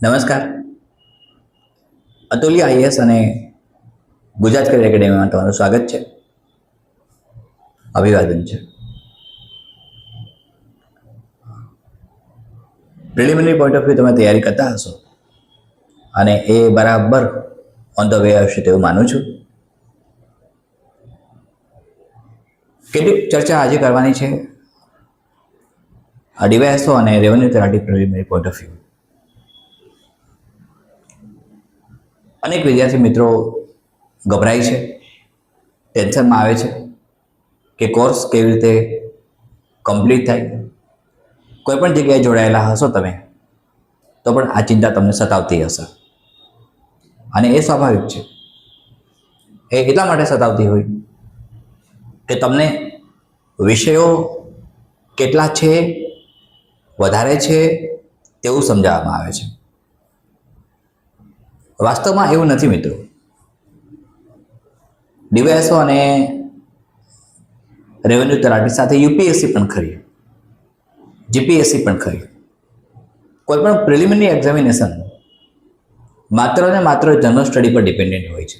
નમસ્કાર. અતુલ્ય આઈએસ અને ગુજરાત કરિયર એકેડેમીમાં તમારું સ્વાગત છે. અભિવાદન છે. પ્રિલિમિનરી પોઈન્ટ ઓફ વ્યૂ તમે તૈયારી કરતા હશો અને એ બરાબર ઓન ધ વે હશે તેવું માનું છું. કેટલીક ચર્ચા આજે કરવાની છે ડીવાયએસઓ અને રેવન્યુ તલાટી પ્રિલિમિનરી પોઈન્ટ ઓફ વ્યૂ. અનેક વિદ્યાર્થી મિત્રો ગભરાય છે, ટેન્શનમાં આવે છે કે કોર્સ કેવી રીતે કમ્પ્લીટ થાય. કોઈ પણ જગ્યાએ જોડાયેલા હશો તમે તો પણ આ ચિંતા તમને સતાવતી હશે અને એ સ્વાભાવિક છે. એ એટલા માટે સતાવતી હોય કે તમને વિષયો કેટલા છે, વધારે છે તેવું સમજાવવામાં આવે છે. વાસ્તવમાં એવું નથી મિત્રો. ડીવાયએસઓ અને રેવન્યુ તલાટી સાથે યુપીએસસી પણ ખરી, જીપીએસસી પણ ખરી. કોઈ પણ પ્રિલિમિનરી એક્ઝામિનેશન માત્ર ને માત્ર જનરલ સ્ટડી પર ડિપેન્ડન્ટ હોય છે.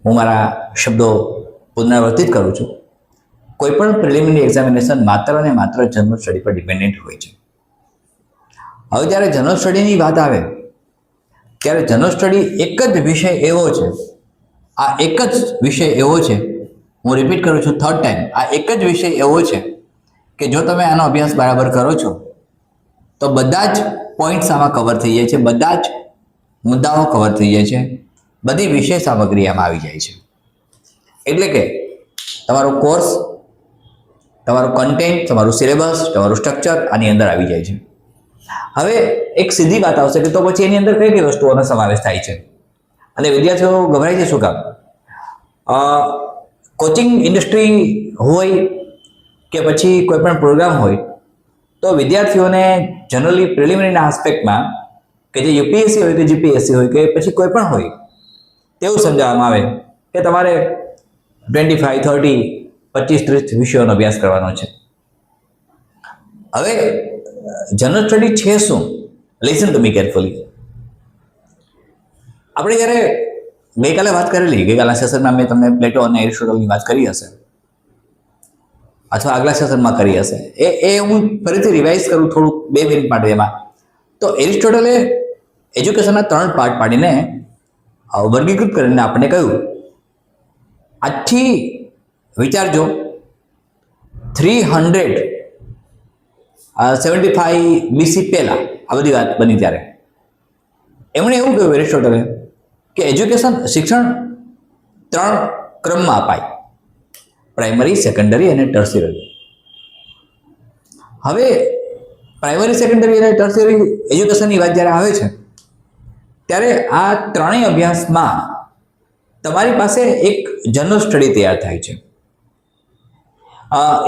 હું મારા શબ્દો પુનરાવર્તિત કરું છું. કોઈ પણ પ્રિલિમિનરી એક્ઝામિનેશન માત્ર ને માત્ર જનરલ સ્ટડી પર ડિપેન્ડન્ટ હોય છે. હવે જ્યારે જનરલ સ્ટડીની વાત આવે ત્યારે જનરલ સ્ટડી એક જ વિષય એવો છે, આ એક જ વિષય એવો છે, હું રિપીટ કરું છું થર્ડ ટાઈમ, આ એક જ વિષય એવો છે કે જો તમે આનો અભ્યાસ બરાબર કરો છો તો બધા જ પોઈન્ટ્સ આમાં કવર થઈ જાય છે, બધા જ મુદ્દાઓ કવર થઈ જાય છે, બધી વિષય સામગ્રી આમાં આવી જાય છે. એટલે કે તમારો કોર્સ, તમારું કન્ટેન્ટ, તમારું સિલેબસ, તમારું સ્ટ્રક્ચર આની અંદર આવી જાય છે. હવે એક સીધી વાત આવશે કે તો પછી એની અંદર કઈ કઈ વસ્તુઓનો સમાવેશ થાય છે અને વિદ્યાર્થીઓ ગભરાય છે શું કામ? કોચિંગ ઇન્ડસ્ટ્રી હોય કે પછી કોઈ પણ પ્રોગ્રામ હોય તો વિદ્યાર્થીઓને જનરલી પ્રિલિમિનરીના આસ્પેક્ટમાં કે જે યુપીએસસી હોય કે જીપીએસસી હોય કે પછી કોઈ પણ હોય તેવું સમજાવવામાં આવે કે તમારે 25, 30, 25, 30 વિષયોનો અભ્યાસ કરવાનો છે. હવે જનરલ સ્ટડી છે શું? Listen to me carefully. આપણે જ્યારે ગઈકાલના સેશનમાં મેં તમને પ્લેટો અને એરિસ્ટોટલની વાત કરી હશે અથવા આગલા સેશનમાં કરી હશે. એ હું ફરીથી રિવાઇઝ કરું થોડુંક 2 મિનિટ માટે એમાં. તો એરિસ્ટોટલે એજ્યુકેશનના 3 પાર્ટ પાડીને વર્ગીકૃત કરીને આપણને કહ્યું, આજથી વિચારજો 375 BC પહેલા આ બધી વાત બની ત્યારે એમણે એવું કહ્યું એરિસ્ટોટલે કે શિક્ષણ 3 ક્રમમાં અપાય: પ્રાઇમરી, સેકન્ડરી અને ટર્શિયરી. હવે પ્રાઇમરી, સેકન્ડરી અને ટર્શિયરી એજ્યુકેશનની વાત જ્યારે આવે છે ત્યારે આ ત્રણેય અભ્યાસમાં તમારી પાસે એક જનરલ સ્ટડી તૈયાર થાય છે.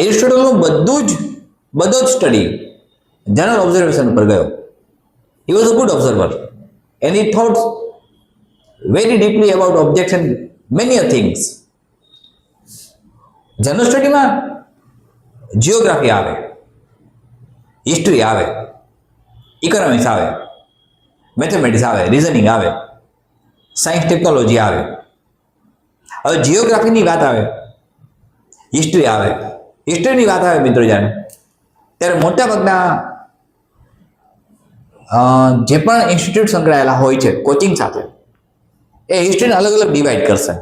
એરિસ્ટોટલનું બધો જ સ્ટડી જનરલ ઓબ્ઝર્વેશન પર ગયો. He was a good observer and he thought very deeply about objects and many things. General સ્ટડીમાં જિયોગ્રાફી આવે, હિસ્ટ્રી આવે, ઇકોનોમિક્સ આવે, મેથેમેટિક્સ આવે, રીઝનિંગ આવે, સાયન્સ ટેકનોલોજી આવે. હવે જિયોગ્રાફીની વાત આવે, હિસ્ટ્રી આવે, હિસ્ટ્રીની વાત આવે મિત્રો ત્યારે મોટાભાગના જે પણ ઇન્સ્ટિટ્યૂટ સંકળાયેલા હોય છે કોચિંગ સાથે એ હિસ્ટ્રીને અલગ અલગ ડિવાઈડ કરશે.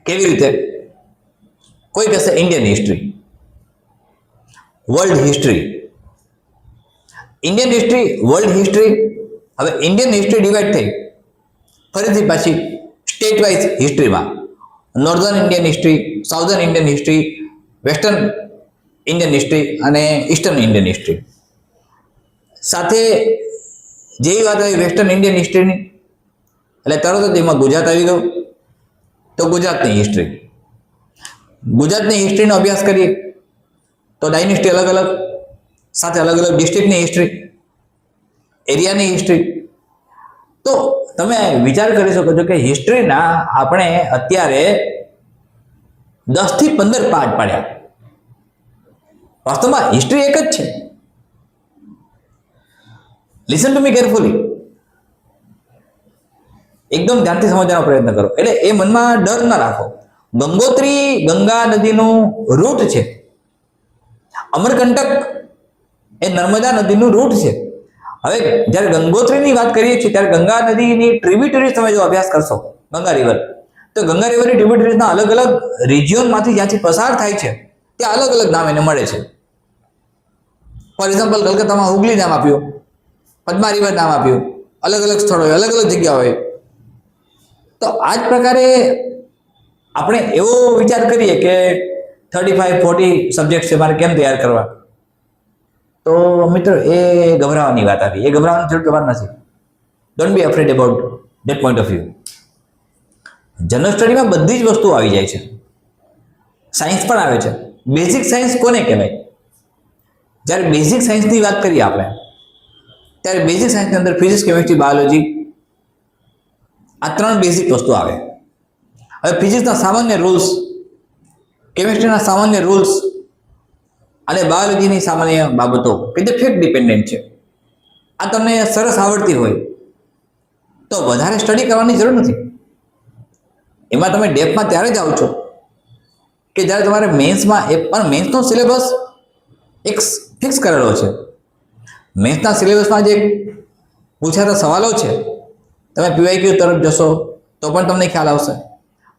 કેવી રીતે? કોઈ કહેશે Indian history, world history, Indian history, world history. હવે ઇન્ડિયન હિસ્ટ્રી ડિવાઈડ થઈ ફરીથી પાછી સ્ટેટ વાઇઝ હિસ્ટ્રીમાં northern Indian history, southern Indian history, western Indian history અને ઈસ્ટર્ન ઇન્ડિયન હિસ્ટ્રી. સાથે જેવી વાત આવી વેસ્ટર્ન ઇન્ડિયન હિસ્ટ્રીની એટલે તરત જ એમાં ગુજરાત આવી ગયું. તો ગુજરાતની હિસ્ટ્રી, ગુજરાતની હિસ્ટ્રીનો અભ્યાસ કરીએ તો ડાયનેસ્ટી અલગ અલગ, સાથે અલગ અલગ ડિસ્ટ્રિક્ટની હિસ્ટ્રી, એરિયાની હિસ્ટ્રી. તો તમે વિચાર કરી શકો છો કે હિસ્ટ્રીના આપણે અત્યારે 10 થી 15 પાર્ટ પાડ્યા. વાસ્તવમાં હિસ્ટ્રી એક જ છે. લિસન ટુ મી કેરફુલી, એકદમ ધ્યાનથી સમજવાનો પ્રયત્ન કરો. એટલે એ મનમાં ડર ના રાખો. ગંગોત્રી ગંગા નદીનું રૂટ છે, અમરકંટક એ નર્મદા નદીનું રૂટ છે. હવે જ્યારે ગંગોત્રીની વાત કરીએ છીએ ત્યારે ગંગા નદીની ટ્રિબ્યુટરીઝ તમે જો અભ્યાસ કરશો, ગંગા રિવર, તો ગંગા રિવરની ટ્રિબ્યુટરીઝના અલગ અલગ રિજિયોનમાંથી જ્યાંથી પસાર થાય છે ત્યાં અલગ અલગ નામ એને મળે છે. ફોર એક્ઝામ્પલ, કલકત્તામાં હુગલી નામ આપ્યું, પદ્મા રિવર નામ આપ્યું, અલગ અલગ સ્થળોએ અલગ અલગ જગ્યાઓએ. તો આ જ પ્રકારે આપણે એવો વિચાર કરીએ કે 35-40 સબ્જેક્ટ છે, મારે કેમ તૈયાર કરવા? તો મિત્રો એ ગભરાવાની વાત આવી. એ ગભરાવાની જરૂર તમારે નથી. Don't be afraid about that point of view. General સ્ટડીમાં બધી જ વસ્તુઓ આવી જાય છે. સાયન્સ પણ આવે છે. બેઝિક સાયન્સ કોને કહેવાય? જ્યારે બેઝિક સાયન્સની વાત કરીએ આપણે, ત્યારે બેઝિક સાયન્સની અંદર ફિઝિક્સ, કેમિસ્ટ્રી, બાયોલોજી, આ 3 બેઝિક વસ્તુ આવે. હવે ફિઝિક્સના સામાન્ય રૂલ્સ, કેમિસ્ટ્રીના સામાન્ય રૂલ્સ અને બાયોલોજીની સામાન્ય બાબતો કે જે ફેક્ટ ડિપેન્ડન્ટ છે, આ તમને સરસ આવડતી હોય તો વધારે સ્ટડી કરવાની જરૂર નથી. એમાં તમે ડેપમાં ત્યારે જ આવો છો કે જ્યારે તમારે મેન્સમાં, એ પણ મેન્સનો સિલેબસ એક ફિક્સ કરેલો છે. મેન્સના સિલેબસમાં જે પૂછાતા સવાલો છે, તમે પીવાયક્યુ તરફ જશો તો પણ તમને ખ્યાલ આવશે,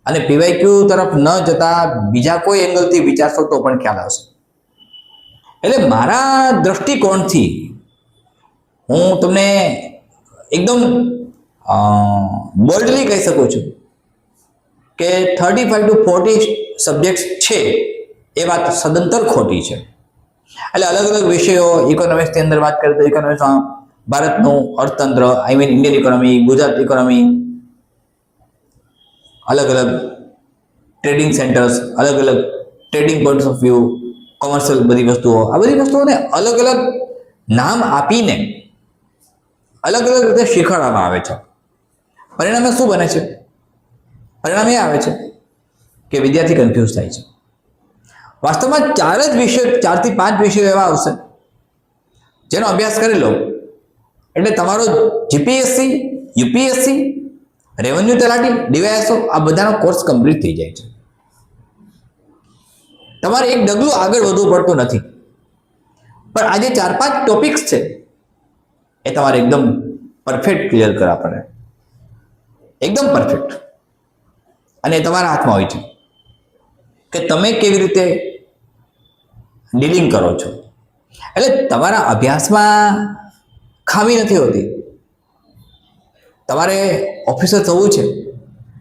અને પીવાયક્યુ તરફ ન જતા બીજા કોઈ એંગલથી વિચારશો તો પણ ખ્યાલ આવશે. એટલે મારા દ્રષ્ટિકોણથી હું તમને એકદમ બોલ્ડલી કહી શકું છું કે 35 to 40 સબ્જેક્ટ્સ છે એ વાત સદંતર ખોટી છે. એટલે અલગ અલગ વિષયો, ઇકોનોમિક્સની અંદર વાત કરીએ તો ઇકોનોમિક્સમાં ભારતનું અર્થતંત્ર, I mean Indian economy, Gujarat economy, અલગ અલગ ટ્રેડિંગ સેન્ટર્સ, અલગ અલગ trading points of view, commercial બધી વસ્તુઓ, આ બધી વસ્તુઓને અલગ અલગ નામ આપીને અલગ અલગ રીતે શીખવાડવામાં આવે છે. પરિણામે શું બને છે? પરિણામ એ આવે છે કે વિદ્યાર્થી કન્ફ્યુઝ થાય છે. વાસ્તવમાં 4 જ વિષય, 4 થી 5 વિષયો એવા આવશે જેનો અભ્યાસ કરી લો એટલે તમારો જીપીએસસી, યુપીએસસી, રેવન્યુ તલાટી, ડીવાયએસઓ આ બધાનો કોર્સ કમ્પ્લીટ થઈ જાય છે. તમારે એક ડગલું આગળ વધવું પડતું નથી. પણ આ જે 4-5 ટોપિક્સ છે એ તમારે એકદમ પરફેક્ટ ક્લિયર કરવા પડે, એકદમ પરફેક્ટ. અને એ તમારા હાથમાં હોય છે કે તમે કેવી રીતે ડીલિંગ કરો છો. એટલે તમારા અભ્યાસમાં ખામી નથી હોતી. તમારે ઓફિસર થવું છે,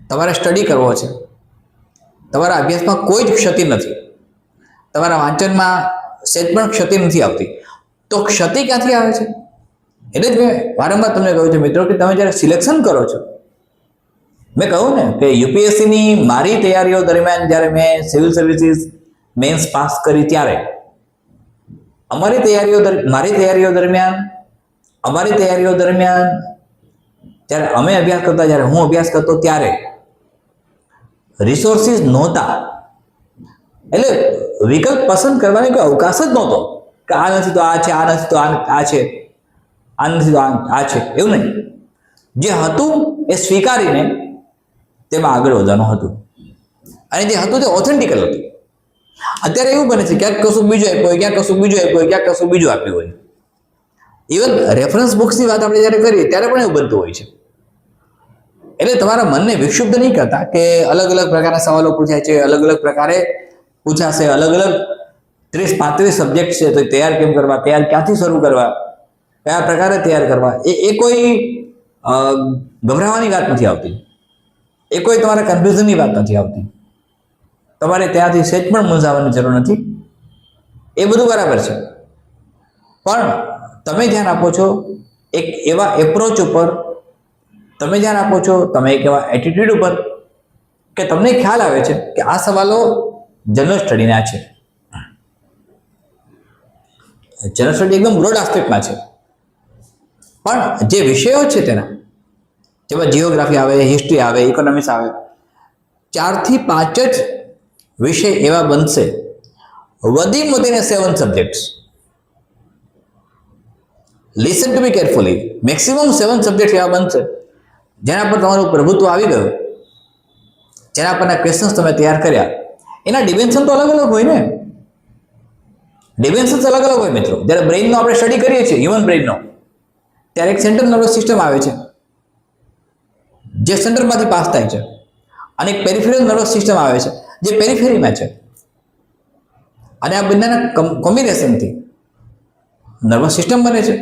તમારે સ્ટડી કરવો છે, તમારા અભ્યાસમાં કોઈ જ ક્ષતિ નથી, તમારા વાંચનમાં સહેજ પણ ક્ષતિ નથી આવતી. તો ક્ષતિ ક્યાંથી આવે છે? એટલે જ મેં વારંવાર તમને કહ્યું છે મિત્રો કે તમે જ્યારે સિલેક્શન કરો છો, મેં કહ્યું ને કે યુપીએસસીની મારી તૈયારીઓ દરમિયાન જ્યારે મેં સિવિલ સર્વિસીસ મેન્સ પાસ કરી ત્યારે મારી તૈયારીઓ દરમિયાન જ્યારે અમે અભ્યાસ કરતા, જ્યારે હું અભ્યાસ કરતો ત્યારે રિસોર્સિસ નહોતા. એટલે વિકલ્પ પસંદ કરવાની કોઈ અવકાશ જ નહોતો કે આ નથી તો આ છે, આ નથી તો આ છે, આ નથી તો આ છે, એવું નહીં. જે હતું એ સ્વીકારીને તેમાં આગળ વધવાનું હતું, અને જે હતું તે ઓથેન્ટિકલ હતું. અત્યારે એવું બને છે ક્યાંક કશું બીજું આપ્યું હોય, ક્યાંક કશું બીજું આપ્યું હોય, ક્યાંક કશું બીજું આપ્યું હોય. ઇવન રેફરન્સ બુક્સની વાત આપણે જ્યારે કરીએ ત્યારે પણ એવું બનતું હોય છે. એટલે તમારા મનને વિક્ષુબ્ધ નહીં કરતા કે અલગ અલગ પ્રકારના સવાલો પૂછાય છે, અલગ અલગ પ્રકારે પૂછાશે, અલગ અલગ 30-35 સબ્જેક્ટ છે, તો તૈયાર કેમ કરવા, તૈયાર ક્યાંથી શરૂ કરવા, કયા પ્રકારે તૈયાર કરવા, એ કોઈ ગભરાવાની વાત નથી આવતી. એ કોઈ તમારા કન્ફ્યુઝનની વાત નથી આવતી. તમારે ત્યાંથી સહેજ પણ મૂંઝાવાની જરૂર નથી. એ બધું બરાબર છે, પણ તમે ધ્યાન આપો છો એક એવા એપ્રોચ ઉપર, તમે ધ્યાન આપો છો તમે એક એવા એટીટ્યુડ ઉપર કે તમને ખ્યાલ આવે છે કે આ સવાલો જનરલ સ્ટડીના છે. જનરલ સ્ટડી એકદમ બ્રોડ આસ્પેક્ટમાં છે, પણ જે વિષયો છે તેના, જેમાં જીઓગ્રાફી આવે, હિસ્ટ્રી આવે, ઇકોનોમિક્સ આવે, 4 થી 5 જ વિષય એવા બનશે, વધીને 7 subjects. Listen to me carefully. Maximum 7 subject એવા બનશે જેના પર તમારું પ્રભુત્વ આવી ગયું, જેના પરના ક્વેશ્ચન્સ તમે તૈયાર કર્યા. એના ડિમેન્શન તો અલગ અલગ હોય ને, ડિમેન્શન્સ અલગ અલગ હોય મિત્રો. જ્યારે બ્રેઇનનો આપણે સ્ટડી કરીએ છીએ, હ્યુમન બ્રેઇનનો, ત્યારે એક સેન્ટ્રલ નર્વસ સિસ્ટમ આવે છે જે સેન્ટરમાંથી પાસ થાય છે, અને એક પેરિફેરલ નર્વસ સિસ્ટમ આવે છે જે પેરિફેરીમાં છે. અને આ બંનેના કોમ્બિનેશનથી નર્વસ સિસ્ટમ બને છે.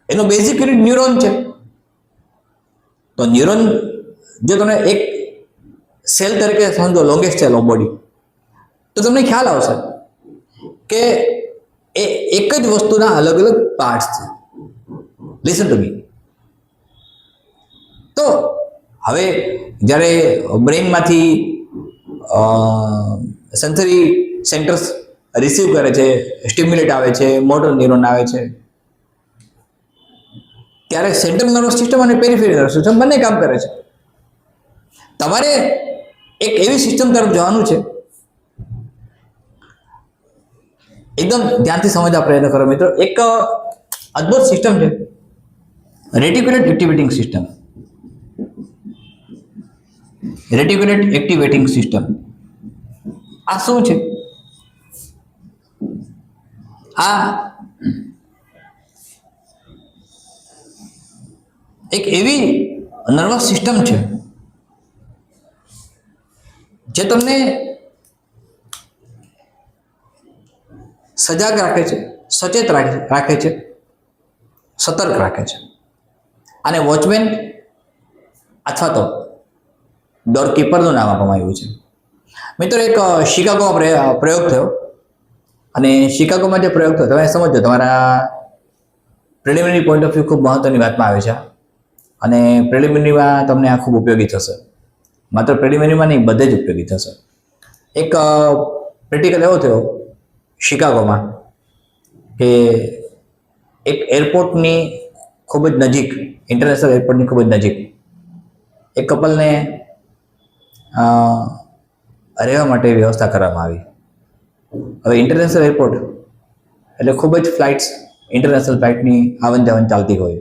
એનો બેઝિક યુનિટ ન્યુરોન છે. તો ન્યુરોન જો તમે એક સેલ તરીકે સમજો, લોંગેસ્ટ સેલ ઓફ બોડી, તો તમને ખ્યાલ આવશે કે એ એક જ વસ્તુના અલગ અલગ પાર્ટ્સ છે. Listen to me. તો હવે જ્યારે બ્રેઇનમાંથી સેન્સરી સેન્ટર્સ રિસીવ કરે છે, સ્ટિમ્યુલેટ આવે છે, મોટર ન્યુરોન આવે છે, ત્યારે સેન્ટ્રલ નર્વસ સિસ્ટમ અને પેરિફેરલ નર્વસ સિસ્ટમ બંને કામ કરે છે. તમારે એક એવી સિસ્ટમ તરફ જવાનું છે, એકદમ ધ્યાનથી સમજવા પ્રયત્ન કરો મિત્રો. એક અદ્ભુત સિસ્ટમ છે રેટિક્યુલેટ એક્ટિવેટિંગ સિસ્ટમ. રેટિક્યુલેટ એક્ટિવેટિંગ સિસ્ટમ આ શું છે? આ એક એવી નર્વસ સિસ્ટમ છે જે તમને સજાગ રાખે છે, સચેત રાખે છે, સતર્ક રાખે છે. અને વોચમેન અથવા તો ડોરકીપરનું નામ આપવામાં આવ્યું છે. મિત્રો, એક શિકાગોમાં પ્રયોગ થયો, અને શિકાગોમાં જે પ્રયોગ થયો, તમે સમજો, તમારા પ્રિલિમિનરી પોઈન્ટ ઓફ વ્યૂ ખૂબ મહત્વની વાતમાં આવે છે. અને પ્રિલિમિનરીમાં તમને આ ખૂબ ઉપયોગી થશે. માત્ર પ્રિલિમિનરીમાં નહીં, બધે જ ઉપયોગી થશે. એક પ્રેક્ટિકલ એવો થયો શિકાગોમાં કે એક એરપોર્ટની ખૂબ જ નજીક, ઇન્ટરનેશનલ એરપોર્ટની ખૂબ જ નજીક એક કપલને રહેવા માટે વ્યવસ્થા કરવામાં આવી. હવે ઇન્ટરનેશનલ એરપોર્ટ એટલે ખૂબ જ ફ્લાઇટ્સ, ઇન્ટરનેશનલ ફ્લાઇટની આવન જાવન ચાલતી હોય,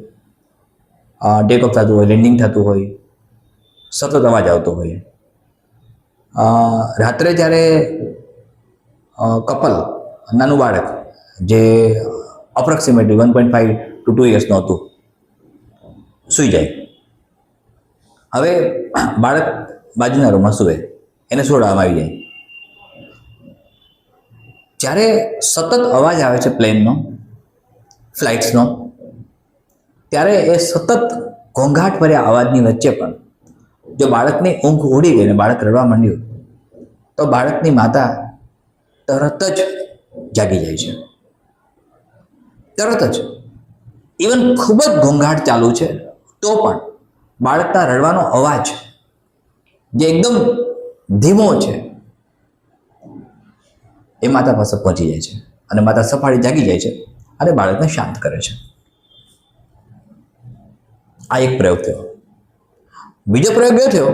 ટેકઓફ થતું હોય, લેન્ડિંગ થતું હોય, સતત અવાજ આવતો હોય. રાત્રે જ્યારે કપલ, નાનું બાળક જે અપ્રોક્સિમેટલી 1.5 to 2 yearsનું હતું, સૂઈ જાય. હવે બાળક બાજુના રૂમમાં સૂવે, એને સુવડાવવામાં આવી જાય. જ્યારે સતત અવાજ આવે છે પ્લેનનો, ફ્લાઇટ્સનો, ત્યારે એ સતત ઘોંઘાટ ભર્યા અવાજની વચ્ચે પણ જો બાળકની ઊંઘ ઉડી ગઈ ને બાળક રડવા માંડ્યું, તો બાળકની માતા તરત જ જાગી જાય છે. તરત જ. ઇવન ખૂબ જ ઘોંઘાટ ચાલુ છે તો પણ બાળકના રડવાનો અવાજ જે એકદમ ધીમો છે એ માતા પાસે પહોંચી જાય છે, અને માતા સફાળી જાગી જાય છે અને બાળકને શાંત કરે છે. આ એક પ્રયોગ થયો. બીજો પ્રયોગ એ થયો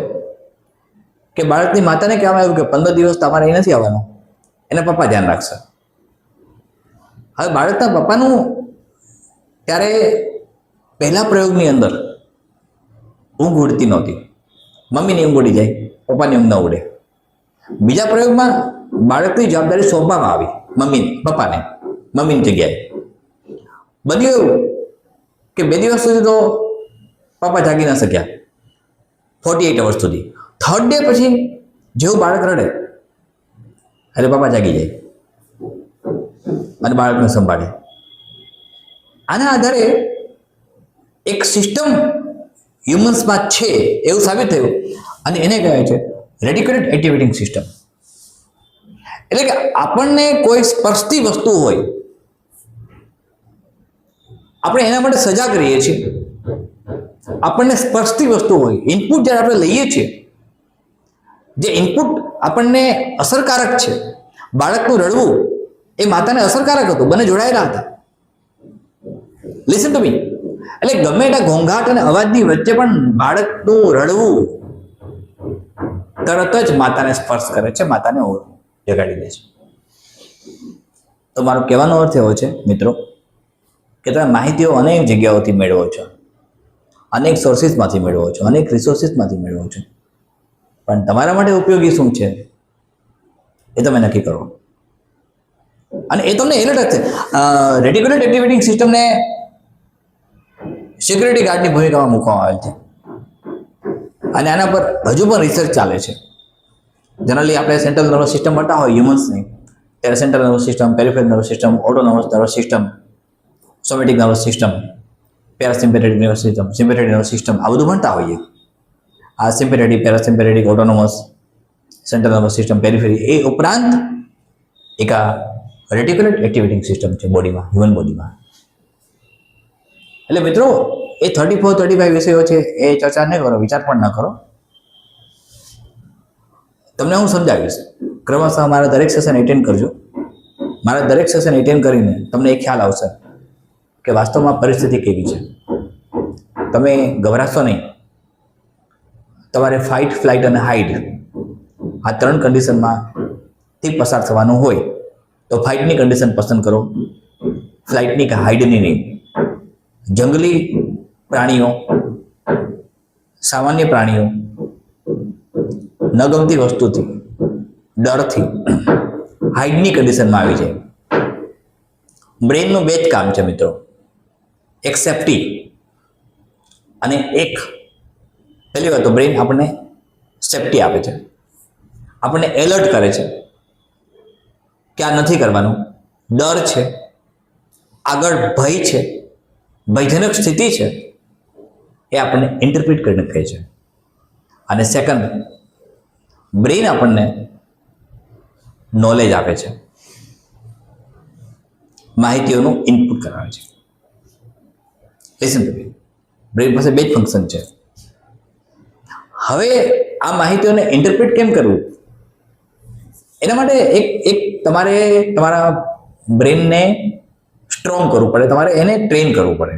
કે બાળકની માતાને કહેવામાં આવ્યું કે 15 દિવસ તમારે અહીં નથી આવવાનું, એના પપ્પા ધ્યાન રાખશે. હવે બાળકના પપ્પાનું ત્યારે પહેલા પ્રયોગની અંદર ઊંઘ ઉડતી નહોતી. મમ્મીની ઊંઘ ઉડી જાય, પપ્પાની ઊંઘ ન ઉડે. બીજા પ્રયોગમાં બાળકની જવાબદારી સોંપવામાં આવી પપ્પાને, મમ્મીની જગ્યાએ. બન્યું એવું કે 2 દિવસ સુધી તો પપ્પા જાગી ન શક્યા, 48 hours સુધી. થર્ડ ડે પછી જેવું બાળક રડે એટલે પપ્પા જાગી જાય અને બાળકને સંભાળે. આના આધારે એક સિસ્ટમ હ્યુમન્સમાં છે એવું સાબિત થયું, અને એને કહેવાય છે રેટિક્યુલેટ એક્ટિવેટિંગ સિસ્ટમ. એટલે કે આપણને કોઈ સ્પર્શતી વસ્તુ હોય, આપણે એના માટે સજાગ રહીએ છીએ. આપણને સ્પર્શતી વસ્તુ હોય, ઇનપુટ જ્યારે આપણે લઈએ છીએ, જે ઇનપુટ આપણને અસરકારક છે, બાળકનું રડવું એ માતાને અસરકારક હતું, બંને જોડાયેલા હતા. Listen to me. એટલે ગમે એટલા ઘોંઘાટ અને અવાજની વચ્ચે પણ બાળકનું રડવું તરત જ માતાને સ્પર્શ કરે છે, માતાને જગાડી દે છે. તો મારો કહેવાનો અર્થ એવો છે મિત્રો કે તમે માહિતીઓ અનેક જગ્યાઓથી મેળવો છો, અનેક સોર્સિસમાંથી મેળવો છો, અનેક રિસોર્સિસમાંથી મેળવો છો, પણ તમારા માટે ઉપયોગી શું છે એ તમે નક્કી કરો. અને એ તમને એલર્ટ હશે. રેટિક્યુલેટ એક્ટિવેટિંગ સિસ્ટમને સિક્યુરિટી ગાર્ડની ભૂમિકામાં મૂકવામાં આવેલ છે અને આના પર હજુ પણ રિસર્ચ ચાલે છે. જનરલી આપણે સેન્ટ્રલ નર્વસ સિસ્ટમ ભણતા હોય હ્યુમન્સની, ત્યારે central nervous system, peripheral nervous system, autonomous nervous system, somatic nervous system, parasympathetic nervous system, sympathetic nervous system, આ બધું ભણતા હોઈએ. આ sympathetic, parasympathetic, autonomous, central nervous system, periphery, એ ઉપરાંત એક આ રેટિક્યુલેટ એક્ટિવેટિંગ સિસ્ટમ છે બોડીમાં, હ્યુમન બોડીમાં. એટલે મિત્રો એ 34-35 વિષયો છે એ ચર્ચા ન કરો, વિચાર પણ ન કરો. તમને હું સમજાવીશ ક્રમશઃ. મારા દરેક સેશન એટેન્ડ કરજો. મારા દરેક સેશન એટેન્ડ કરીને તમને એક ખ્યાલ આવશે કે વાસ્તવમાં પરિસ્થિતિ કેવી છે. તમે ગભરાશો નહીં. તમારે ફાઇટ, ફ્લાઇટ અને હાઇડ આ 3 કન્ડિશનમાંથી પસાર થવાનું હોય તો ફાઇટની કન્ડિશન પસંદ કરો, ફ્લાઇટની કે હાઇડની નહીં. જંગલી પ્રાણીઓ, સામાન્ય પ્રાણીઓ, ન ગમતી વસ્તુથી, ડરથી હાઇડની કન્ડિશનમાં આવી જાય. બ્રેનનું 2 જ કામ છે મિત્રો, એક સેફ્ટી અને એક, પહેલી વાત તો બ્રેન આપણને સેફ્ટી આપે છે, આપણને એલર્ટ કરે છે કે આ નથી કરવાનું, ડર છે, આગળ ભય છે, ભયજનક સ્થિતિ છે, એ આપણને ઇન્ટરપ્રિટ કરીને કહે છે. અને સેકન્ડ, બ્રેન આપણને નોલેજ આપે છે, માહિતીઓનું ઇનપુટ કરાવે છે. લિસન ટુ મી, બ્રેન પાસે 2 જ ફંક્શન છે. હવે આ માહિતીઓને ઇન્ટરપ્રિટ કેમ કરવું, એના માટે એક તમારે તમારા બ્રેનને સ્ટ્રોંગ કરવું પડે, તમારે એને ટ્રેન કરવું પડે.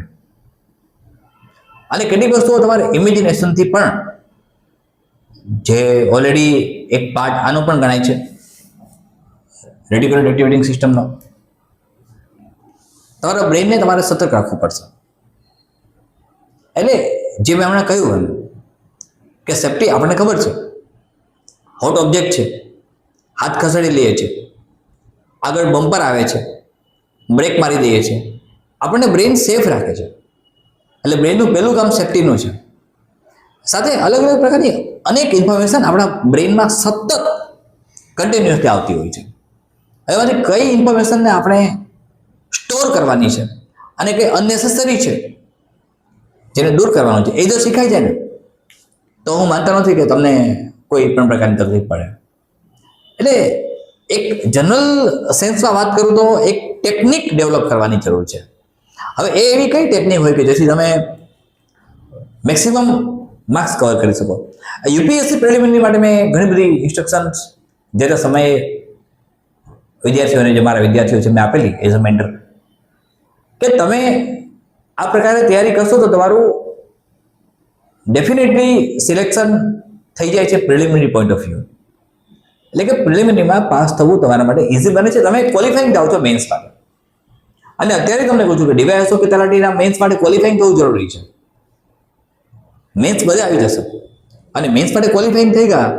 અને કેટલીક વસ્તુઓ તમારે ઇમેજિનેશનથી પણ, જે ઓલરેડી એક પાર્ટ આનો પણ ગણાય છે રેટિક્યુલેટ એક્ટિવેટિંગ સિસ્ટમનો, તમારા બ્રેનને તમારે સતર્ક રાખવું પડશે. એટલે જે મેં હમણાં કહ્યું એમ કે સેફ્ટી આપણને ખબર છે, હોટ ઓબ્જેક્ટ છે, હાથ ખસેડી લઈએ છીએ, આગળ બમ્પર આવે છે, બ્રેક મારી દઈએ છીએ, આપણને બ્રેન સેફ રાખે છે. એટલે બ્રેનનું પહેલું કામ સેફ્ટીનું છે. સાથે અલગ અલગ પ્રકારની અનેક ઇન્ફોર્મેશન આપણા બ્રેનમાં સતત કન્ટિન્યુઅસલી આવતી હોય છે. એમાંથી કઈ ઇન્ફોર્મેશનને આપણે સ્ટોર કરવાની છે અને કઈ અનનેસેસરી છે જેને દૂર કરવાનું છે, એ જો શીખાઈ જાય ને તો હું માનતો નથી કે તમને કોઈ પણ પ્રકારની તકલીફ પડે. એટલે એક જનરલ સેન્સમાં વાત કરું તો એક ટેકનિક ડેવલપ કરવાની જરૂર છે. હવે એ એવી કઈ ટેકનિક હોય કે જેથી તમે મેક્સિમમ માર્ક્સ કવર કરી શકો. યુપીએસસી પ્રિલિમિનરી માટે મેં ઘણી બધી ઇન્સ્ટ્રક્શન્સ જે તે સમયે વિદ્યાર્થીઓને, જે મારા વિદ્યાર્થીઓ છે, મેં આપેલી એઝ અ મેન્ટર, કે તમે આ પ્રકારે તૈયારી કરશો તો તમારું ડેફિનેટલી સિલેક્શન થઈ જાય છે પ્રિલિમિનરી પોઈન્ટ ઓફ વ્યૂ. એટલે કે પ્રિલિમિનરીમાં પાસ થવું તમારા માટે ઇઝી બને છે, તમે ક્વોલિફાઈંગ જાઓ છો મેન્સ માટે. અને અત્યારે તમને કહું છું કે ડીવાયએસઓ કે તલાટીના મેન્સ માટે ક્વોલિફાઈંગ થવું જરૂરી છે. મેન્સ બધે આવી જશે અને મેન્સ માટે ક્વોલિફાઈંગ થઈ ગયા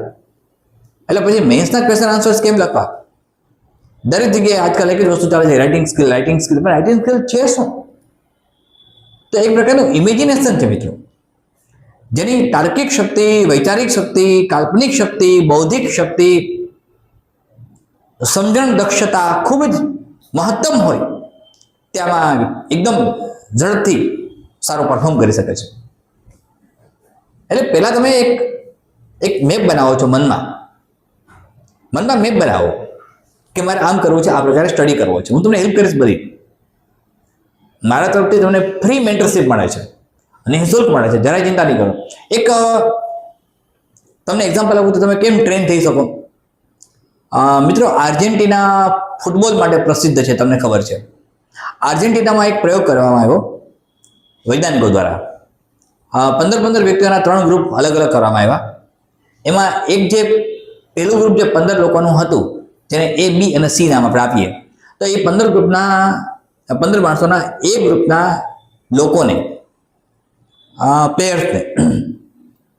એટલે પછી મેન્સના ક્વેશ્ચન આન્સર્સ કેમ લખવા? દરેક જગ્યાએ આજકાલ એક જ વસ્તુ ચાલે છે, રાઇટિંગ સ્કિલ, રાઇટિંગ સ્કિલ. પણ રાઇટિંગ સ્કિલ છે શું? તો એક પ્રકારનું ઇમેજિનેશન છે મિત્રો, જેની તાર્કિક શક્તિ, વૈચારિક શક્તિ, કાલ્પનિક શક્તિ, બૌદ્ધિક શક્તિ, સમજણ દક્ષતા ખૂબ જ મહત્તમ હોય તેમાં એકદમ ઝડપથી સારું પરફોર્મ કરી શકે છે. એટલે પહેલા તમે એક મેપ બનાવો છો મનમાં મેપ બનાવો કે મારે આમ કરવું છે, આ પ્રકારે સ્ટડી કરવો છે. હું તમને હેલ્પ કરીશ બધી. મારા તરફથી તમને ફ્રી મેન્ટરશીપ મળે છે અને નિઃશુલ્ક મળે છે, જરાય ચિંતા નહીં કરો. એક તમને એક્ઝામ્પલ આપું તો તમે કેમ ટ્રેન થઈ શકો. મિત્રો, આર્જેન્ટિના ફૂટબોલ માટે પ્રસિદ્ધ છે, તમને ખબર છે. આર્જેન્ટિનામાં એક પ્રયોગ કરવામાં આવ્યો વૈજ્ઞાનિકો દ્વારા. 15 વ્યક્તિઓના 3 ગ્રુપ અલગ અલગ કરવામાં આવ્યા. એમાં એક જે પહેલું ગ્રુપ જે 15 લોકોનું હતું, જેને A, B અને C નામ આપણે આપીએ, તો એ 15 ગ્રુપના આ 15 માણસોના એ ગ્રુપના લોકોને પ્લેયર્સને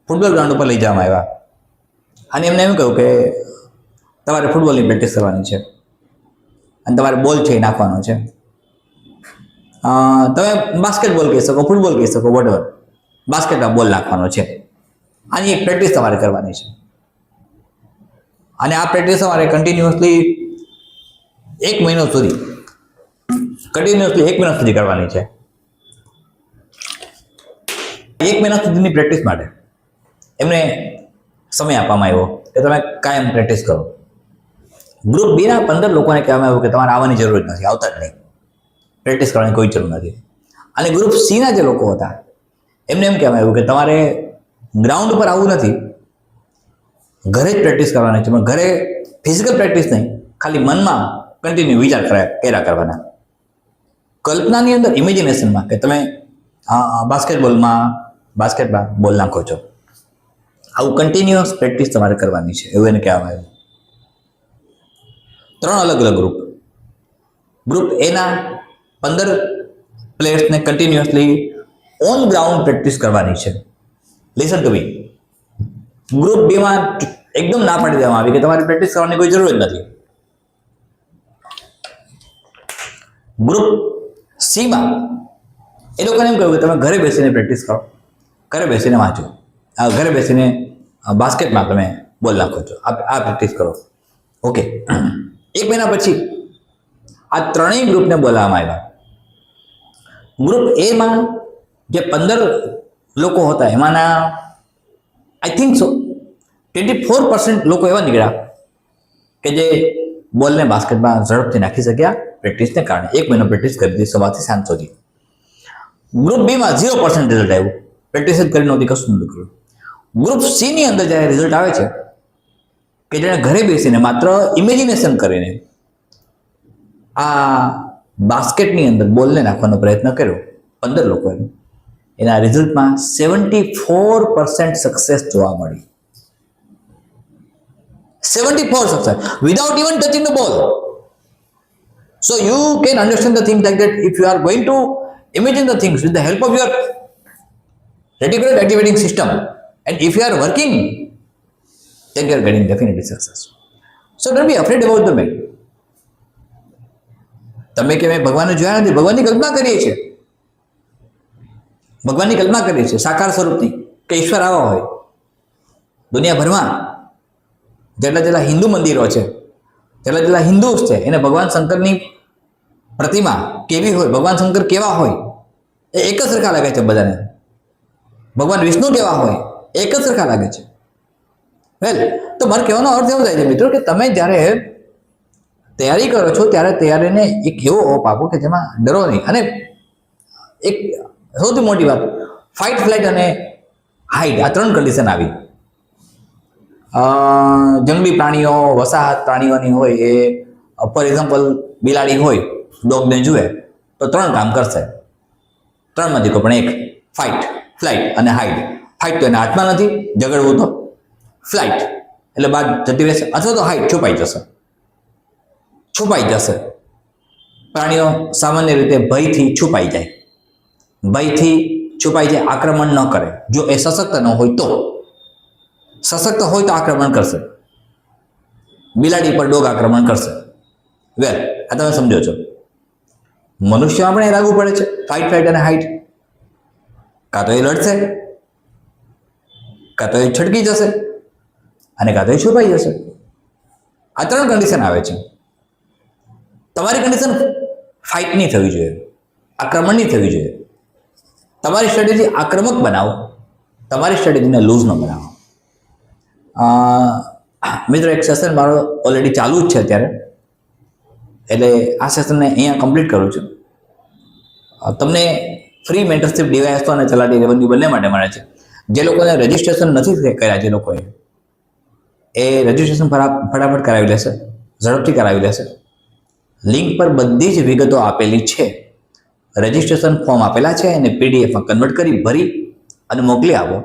ફૂટબોલ ગ્રાઉન્ડ ઉપર લઈ જવામાં આવ્યા અને એમને એમ કહ્યું કે તમારે ફૂટબોલની પ્રેક્ટિસ કરવાની છે અને તમારે બોલ છે એ નાખવાનો છે. તમે બાસ્કેટબોલ કહી શકો, ફૂટબોલ કહી શકો, વોટએવર, બાસ્કેટમાં બોલ નાખવાનો છે. આની એક પ્રેક્ટિસ તમારે કરવાની છે અને આ પ્રેક્ટિસ તમારે કન્ટિન્યુઅસલી 1 મહિનો સુધી કરવાની છે. 1 મહિના સુધીની પ્રેક્ટિસ માટે એમને સમય આપવામાં આવ્યો કે તમે કાયમ પ્રેક્ટિસ કરો. ગ્રુપ બીના 15 લોકોને કહેવામાં આવ્યું કે તમારે આવવાની જરૂર જ નથી, આવતા જ નહીં, પ્રેક્ટિસ કરવાની કોઈ જરૂર નથી. અને ગ્રુપ સીના જે લોકો હતા એમને એમ કહેવામાં આવ્યું કે તમારે ગ્રાઉન્ડ ઉપર આવવું નથી, ઘરે જ પ્રેક્ટિસ કરવાની છે, પણ ઘરે ફિઝિકલ પ્રેક્ટિસ નહીં, ખાલી મનમાં કન્ટિન્યુ વિચાર કર્યા કરવાના, કલ્પનાની અંદર, ઇમેજિનેશનમાં કે તમે બાસ્કેટમાં બોલ નાખો છો. આવું કન્ટિન્યુઅસ પ્રેક્ટિસ તમારે કરવાની છે એવું એને કહેવામાં આવ્યું. 3 અલગ અલગ ગ્રુપ એના 15 પ્લેયર્સને કન્ટિન્યુઅસલી ઓન ગ્રાઉન્ડ પ્રેક્ટિસ કરવાની છે. Listen to me. ગ્રુપ બીમાં એકદમ ના પાડી દેવામાં આવી કે તમારે પ્રેક્ટિસ કરવાની કોઈ જરૂર જ નથી. ગ્રુપ સીમાં એ લોકોને એમ કહ્યું કે તમે ઘરે બેસીને પ્રેક્ટિસ કરો, ઘરે બેસીને વાંચો, ઘરે બેસીને બાસ્કેટમાં તમે બોલ નાખો છો, આ પ્રેક્ટિસ કરો. ઓકે. 1 મહિના પછી આ 3 ગ્રુપને બોલાવવામાં આવ્યા. ગ્રુપ એમાં જે 15 લોકો હતા એમાંના આઈ થિંક સો 24% લોકો એવા નીકળ્યા કે જે બોલને બાસ્કેટમાં ઝડપથી નાખી શક્યા પ્રેક્ટિસને કારણે. 1 મહિનો પ્રેક્ટિસ કરી હતી સવારથી સાંજ સુધી. ગ્રુપ બીમાં 0% રિઝલ્ટ આવ્યું, પ્રેક્ટિસ જ કરી નહોતી, કશું નહોતું કર્યું. ગ્રુપ સીની અંદર જ્યારે રિઝલ્ટ આવે છે કે જેણે ઘરે બેસીને માત્ર ઇમેજિનેશન કરીને આ બાસ્કેટની અંદર બોલને નાખવાનો પ્રયત્ન કર્યો 15 લોકોએ, એના રિઝલ્ટમાં 74% સક્સેસ જોવા મળી. 74 success without even touching the ball. So you can understand the thing like that if you are going to imagine the things with the help of your reticular activating system, and if you are working, then you are getting definitely success. So don't be afraid about the man. તમે કે મેં ભગવાનને જોયા નથી, ભગવાનની કલ્પના કરીએ છીએ, સાકાર સ્વરૂપની કે ઈશ્વર આવા હોય. દુનિયાભરમાં જેટલા હિન્દુ મંદિરો છે, જેટલા હિન્દુસ છે, એને ભગવાન શંકરની પ્રતિમા કેવી હોય, ભગવાન શંકર કેવા હોય એ એક જ સરખા લાગે છે બધાને. ભગવાન વિષ્ણુ કેવા હોય એક જ સરખા લાગે છે. વેલ, તો મારે કહેવાનો અર્થ એવો થાય છે મિત્રો કે તમે જ્યારે તૈયારી કરો છો ત્યારે તૈયારીને એક એવો ઓપ આપો કે જેમાં ડરો નહીં. અને એક સૌથી મોટી વાત, ફાઇટ, ફ્લાઇટ અને હાઇડ, આ 3 કન્ડિશન આવી. જંગલી પ્રાણીઓ, વસાહત પ્રાણીઓની હોય એ, ફોર એક્ઝામ્પલ બિલાડી હોય, ડોગને જુએ તો 3 કામ કરશે, 3માંથી કોઈ પણ એક, ફાઇટ, ફ્લાઇટ અને હાઇડ. ફાઇટ તો એના હાથમાં નથી, ઝઘડવું તો. ફ્લાઇટ એટલે બાદ જતી રહેશે, અથવા તો હાઇડ છુપાઈ જશે. પ્રાણીઓ સામાન્ય રીતે ભયથી છુપાઈ જાય, આક્રમણ ન કરે. જો એ સશક્ત ન હોય તો, સશક્ત હોય તો આક્રમણ કરશે. બિલાડી પર ડોગ આક્રમણ કરશે. વેલ, આ તમે સમજો છો. મનુષ્યમાં પણ એ લાગુ પડે છે, ફાઇટ, ફ્લાઇટ અને હાઇડ. કાં તો એ લડશે, કાં તો એ છટકી જશે, અને કાં તો એ છુપાઈ જશે. આ 3 કન્ડિશન આવે છે. તમારી કન્ડિશન ફાઇટની થવી જોઈએ, આક્રમણની થવી જોઈએ. તમારી સ્ટ્રેટેજી આક્રમક બનાવો, તમારી સ્ટ્રેટેજીને લૂઝ ન બનાવો. મિત્રો, એક સેશન મારો ઓલરેડી ચાલુ જ છે અત્યારે, એટલે આ સેશનને અહીંયા કમ્પ્લીટ કરું છું. તમને ફ્રી મેન્ટરશીપ ડીવાયએસઓ અને તલાટી રેવન્યુ બંને માટે મળે છે. જે લોકોને રજિસ્ટ્રેશન નથી કર્યા, જે લોકોએ એ રજિસ્ટ્રેશન ફટાફટ કરાવી લેશે, ઝડપથી કરાવી લેશે. લિંક પર બધી જ વિગતો આપેલી છે. રજિસ્ટ્રેશન ફોર્મ આપેલા છે, એને પીડીએફમાં કન્વર્ટ કરી ભરી અને મોકલી આપો.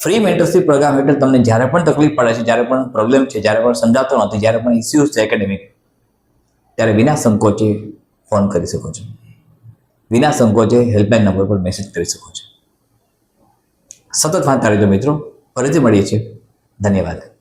ફ્રી મેન્ટરશીપ પ્રોગ્રામ હેઠળ તમને જ્યારે પણ તકલીફ પડે છે, જ્યારે પણ પ્રોબ્લેમ છે, જ્યારે પણ સમજાતો નથી, જ્યારે પણ ઇસ્યુઝ છે એકેડેમિક, ત્યારે વિના સંકોચે ફોન કરી શકો છો. વિના સંકોચે હેલ્પલાઇન નંબર પર મેસેજ કરી શકો છો. સતત વાંચતા રહેજો મિત્રો. ફરીથી મળીએ છીએ. ધન્યવાદ.